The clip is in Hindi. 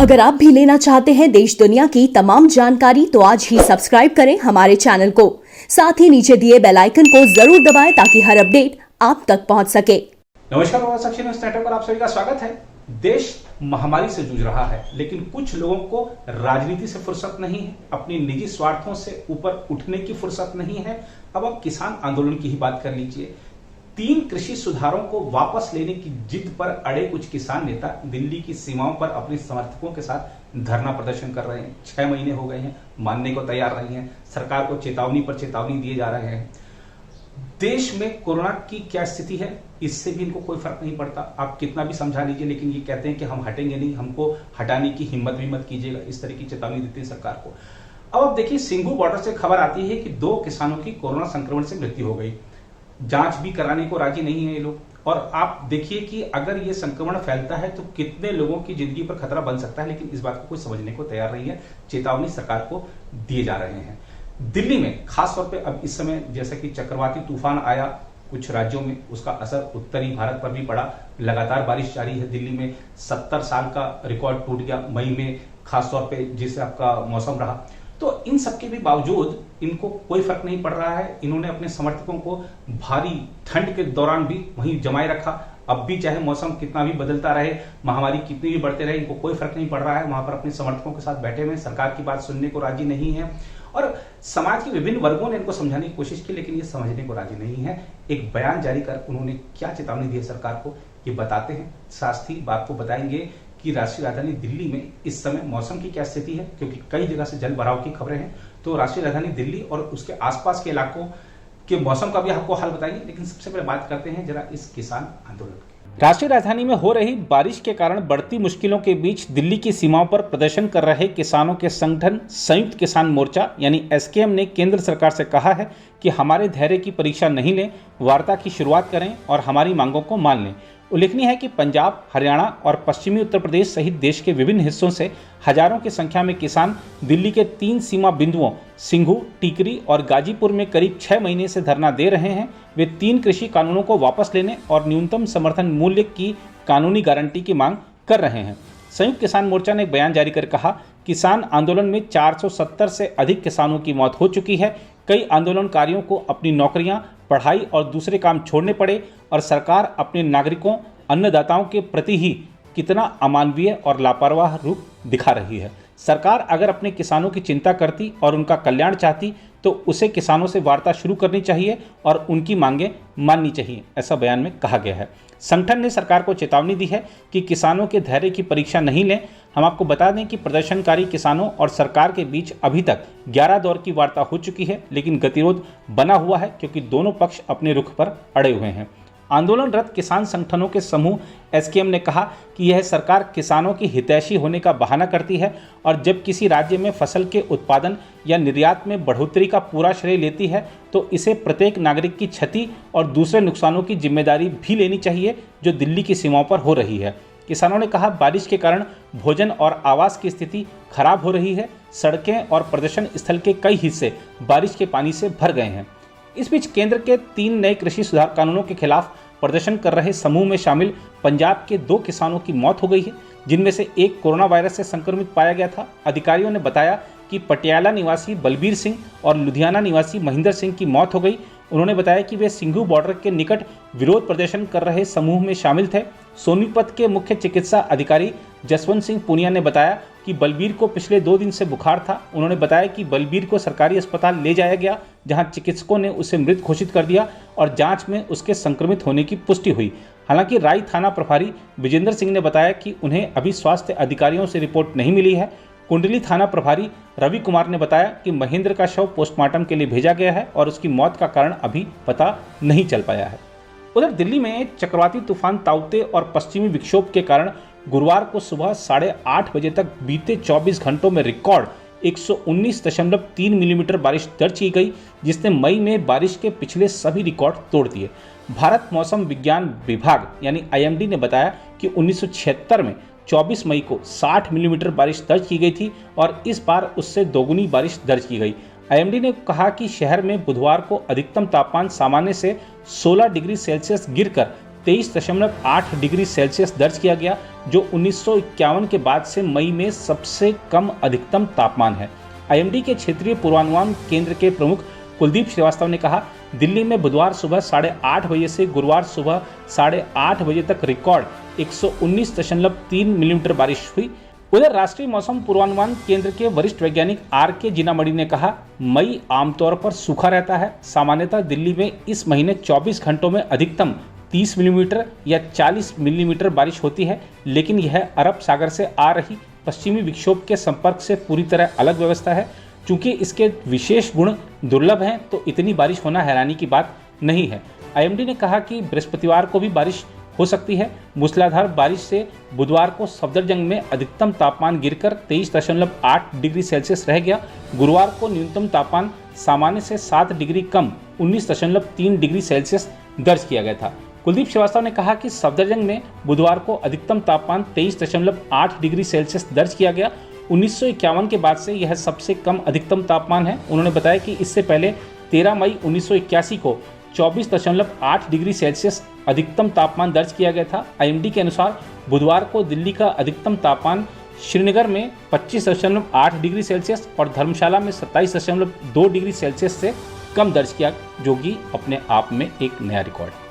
अगर आप भी लेना चाहते हैं देश दुनिया की तमाम जानकारी तो आज ही सब्सक्राइब करें हमारे चैनल को। साथ ही नीचे दिए बेल आइकन को जरूर दबाएं ताकि हर अपडेट आप तक पहुंच सके। नमस्कार, नेटवर्क पर आप सभी का स्वागत है। देश महामारी से जूझ रहा है, लेकिन कुछ लोगों को राजनीति से फुर्सत नहीं है, अपनी निजी स्वार्थों से ऊपर उठने की फुर्सत नहीं है। अब आप किसान आंदोलन की ही बात कर लीजिए। 3 कृषि सुधारों को वापस लेने की जिद पर अड़े कुछ किसान नेता दिल्ली की सीमाओं पर अपने समर्थकों के साथ धरना प्रदर्शन कर रहे हैं। 6 महीने हो गए हैं, मानने को तैयार नहीं है। सरकार को चेतावनी पर चेतावनी दिए जा रहे हैं। देश में कोरोना की क्या स्थिति है, इससे भी इनको कोई फर्क नहीं पड़ता। आप कितना भी समझा लीजिए, लेकिन ये कहते हैं कि हम हटेंगे नहीं, हमको हटाने की हिम्मत भी मत कीजिएगा। इस तरह की चेतावनी देते हैं सरकार को। अब आप देखिए, सिंघू बॉर्डर से खबर आती है कि 2 किसानों की कोरोना संक्रमण से मृत्यु हो गई। जांच भी कराने को राजी नहीं है ये लोग। और आप देखिए कि अगर ये संक्रमण फैलता है तो कितने लोगों की जिंदगी पर खतरा बन सकता है, लेकिन इस बात को कोई समझने को तैयार नहीं है। चेतावनी सरकार को दिए जा रहे हैं। दिल्ली में खासतौर पे अब इस समय जैसा कि चक्रवाती तूफान आया कुछ राज्यों में, उसका असर उत्तरी भारत पर भी पड़ा। लगातार बारिश जारी है। दिल्ली में 70 साल का रिकॉर्ड टूट गया मई में, खासतौर पे जिससे आपका मौसम रहा। तो इन सबके भी बावजूद इनको कोई फर्क नहीं पड़ रहा है। इन्होंने अपने समर्थकों को भारी ठंड के दौरान भी वहीं जमाए रखा। अब भी चाहे मौसम कितना भी बदलता रहे, महामारी कितनी भी बढ़ते रहे, इनको कोई फर्क नहीं पड़ रहा है। वहां पर अपने समर्थकों के साथ बैठे हुए, सरकार की बात सुनने को राजी नहीं है। और समाज के विभिन्न वर्गों ने इनको समझाने की कोशिश की, लेकिन ये समझने को राजी नहीं है। एक बयान जारी कर उन्होंने क्या चेतावनी दी है सरकार को, ये बताते हैं। साथ ही बात को बताएंगे कि राष्ट्रीय राजधानी दिल्ली में इस समय मौसम की क्या स्थिति है, क्योंकि कई जगह से जल भराव की खबरें हैं। तो राष्ट्रीय राजधानी दिल्ली और उसके आसपास के इलाकों के मौसम का भी आपको हाल बताएंगे। लेकिन सबसे पहले बात करते हैं जरा इस किसान आंदोलन की। राष्ट्रीय राजधानी में हो रही बारिश के कारण बढ़ती मुश्किलों के बीच दिल्ली की सीमाओं पर प्रदर्शन कर रहे किसानों के संगठन संयुक्त किसान मोर्चा यानी एसकेएम ने केंद्र सरकार से कहा है कि हमारे धैर्य की परीक्षा नहीं लें, वार्ता की शुरुआत करें और हमारी मांगों को मान लें। उल्लेखनीय है कि पंजाब, हरियाणा और पश्चिमी उत्तर प्रदेश सहित देश के विभिन्न हिस्सों से हजारों की संख्या में किसान दिल्ली के 3 सीमा बिंदुओं सिंघू, टीकरी और गाजीपुर में करीब 6 महीने से धरना दे रहे हैं। वे 3 कृषि कानूनों को वापस लेने और न्यूनतम समर्थन मूल्य की कानूनी गारंटी की मांग कर रहे हैं। संयुक्त किसान मोर्चा ने एक बयान जारी कर कहा, किसान आंदोलन में 470 से अधिक किसानों की मौत हो चुकी है। कई आंदोलनकारियों को अपनी नौकरियां, पढ़ाई और दूसरे काम छोड़ने पड़े और सरकार अपने नागरिकों, अन्नदाताओं के प्रति ही कितना अमानवीय और लापरवाह रूप दिखा रही है। सरकार अगर अपने किसानों की चिंता करती और उनका कल्याण चाहती तो उसे किसानों से वार्ता शुरू करनी चाहिए और उनकी मांगें माननी चाहिए, ऐसा बयान में कहा गया है। संगठन ने सरकार को चेतावनी दी है कि किसानों के धैर्य की परीक्षा नहीं लें। हम आपको बता दें कि प्रदर्शनकारी किसानों और सरकार के बीच अभी तक 11 दौर की वार्ता हो चुकी है, लेकिन गतिरोध बना हुआ है क्योंकि दोनों पक्ष अपने रुख पर अड़े हुए हैं। आंदोलनरत किसान संगठनों के समूह एसकेएम ने कहा कि यह सरकार किसानों की हितैषी होने का बहाना करती है और जब किसी राज्य में फसल के उत्पादन या निर्यात में बढ़ोतरी का पूरा श्रेय लेती है तो इसे प्रत्येक नागरिक की क्षति और दूसरे नुकसानों की जिम्मेदारी भी लेनी चाहिए जो दिल्ली की सीमाओं पर हो रही है। किसानों ने कहा, बारिश के कारण भोजन और आवास की स्थिति खराब हो रही है। सड़कें और प्रदर्शन स्थल के कई हिस्से बारिश के पानी से भर गए हैं। इस बीच केंद्र के 3 नए कृषि सुधार कानूनों के खिलाफ प्रदर्शन कर रहे समूह में शामिल पंजाब के 2 किसानों की मौत हो गई है, जिनमें से एक कोरोना वायरस से संक्रमित पाया गया था। अधिकारियों ने बताया कि पटियाला निवासी बलबीर सिंह और लुधियाना निवासी महेंद्र सिंह की मौत हो गई। उन्होंने बताया कि वे सिंघू बॉर्डर के निकट विरोध प्रदर्शन कर रहे समूह में शामिल थे। सोनीपत के मुख्य चिकित्सा अधिकारी जसवंत सिंह पुनिया ने बताया कि बलबीर को पिछले 2 दिन से बुखार था। उन्होंने बताया कि बलबीर को सरकारी अस्पताल ले जाया गया, जहां चिकित्सकों ने उसे मृत घोषित कर दिया और जांच में उसके संक्रमित होने की पुष्टि हुई। हालांकि राई थाना प्रभारी विजेंद्र सिंह ने बताया कि उन्हें अभी स्वास्थ्य अधिकारियों से रिपोर्ट नहीं मिली है। कुंडली थाना प्रभारी रवि कुमार ने बताया कि महेंद्र का शव पोस्टमार्टम के लिए भेजा गया है और उसकी मौत का कारण अभी पता नहीं चल पाया है। उधर दिल्ली में चक्रवाती तूफान ताउते और पश्चिमी विक्षोभ के कारण गुरुवार को सुबह 8:30 बजे तक बीते 24 घंटों में रिकॉर्ड 119.3 मिलीमीटर बारिश दर्ज की गई, जिसने मई में बारिश के पिछले सभी रिकॉर्ड तोड़ दिए। भारत मौसम विज्ञान विभाग यानी आईएमडी ने बताया कि 1976 में 24 मई को 60 मिलीमीटर बारिश दर्ज की गई थी और इस बार उससे दोगुनी बारिश दर्ज की गई। आईएमडी ने कहा कि शहर में बुधवार को अधिकतम तापमान सामान्य से 16 डिग्री सेल्सियस गिरकर 23.8 डिग्री सेल्सियस दर्ज किया गया, जो 1951 के बाद से मई में सबसे कम अधिकतम तापमान है। आईएमडी के क्षेत्रीय पूर्वानुमान केंद्र के प्रमुख कुलदीप श्रीवास्तव ने कहा, दिल्ली में बुधवार सुबह 8:30 बजे से गुरुवार सुबह 8:30 बजे तक रिकॉर्ड 119.3 मिलीमीटर बारिश हुई। उधर राष्ट्रीय मौसम पूर्वानुमान केंद्र के वरिष्ठ वैज्ञानिक आर.के. जिनामणि ने कहा, मई आमतौर पर सूखा रहता है। सामान्यतः दिल्ली में इस महीने 24 घंटों में अधिकतम 30 मिलीमीटर या 40 मिलीमीटर बारिश होती है, लेकिन यह अरब सागर से आ रही पश्चिमी विक्षोभ के संपर्क से पूरी तरह अलग व्यवस्था है। चूंकि इसके विशेष गुण दुर्लभ हैं, तो इतनी बारिश होना हैरानी की बात नहीं है। आईएमडी ने कहा कि बृहस्पतिवार को भी बारिश हो सकती है। मूसलाधार बारिश से बुधवार को सफदरजंग में अधिकतम तापमान गिरकर 23.8 डिग्री सेल्सियस रह गया। गुरुवार को न्यूनतम तापमान सामान्य से 7 डिग्री कम 19.3 डिग्री सेल्सियस दर्ज किया गया था। कुलदीप श्रीवास्तव ने कहा कि सफदरजंग में बुधवार को अधिकतम तापमान 23.8 डिग्री सेल्सियस दर्ज किया गया। 1951 के बाद से यह सबसे कम अधिकतम तापमान है। उन्होंने बताया कि इससे पहले 13 मई 1981 को 24.8 डिग्री सेल्सियस अधिकतम तापमान दर्ज किया गया था। आईएमडी के अनुसार बुधवार को दिल्ली का अधिकतम तापमान श्रीनगर में 25.8 डिग्री सेल्सियस और धर्मशाला में 27.2 डिग्री सेल्सियस से कम दर्ज किया, जो कि अपने आप में एक नया रिकॉर्ड है।